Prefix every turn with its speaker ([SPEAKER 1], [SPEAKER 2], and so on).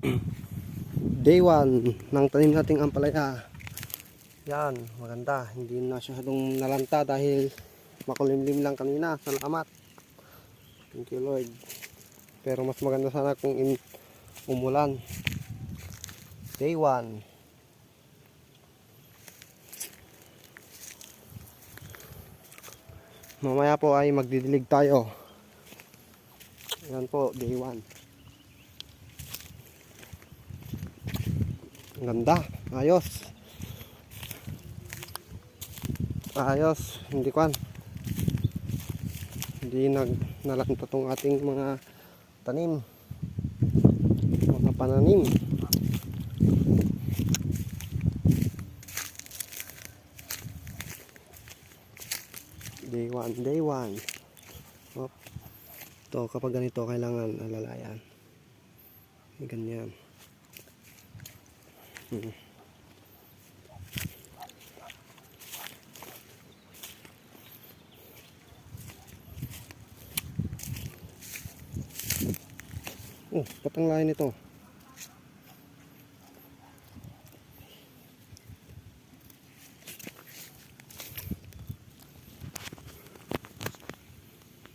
[SPEAKER 1] Day 1 ng tanim nating ampalaya. Yan, maganda. Hindi na masyadong nalanta dahil makulimlim lang kanina. Salamat. Thank you Lord. Pero mas maganda sana kung umulan. Day 1. Mamaya po ay magdidilig tayo. Yan po, day 1. Ganda, ayos. Ayos, hindi nalanta tong ating mga tanim, mga pananim. Day 1, day 1. Hop. Ito, kapag ganito kailangan alalayan. Ganyan. Oh, patang lain ito.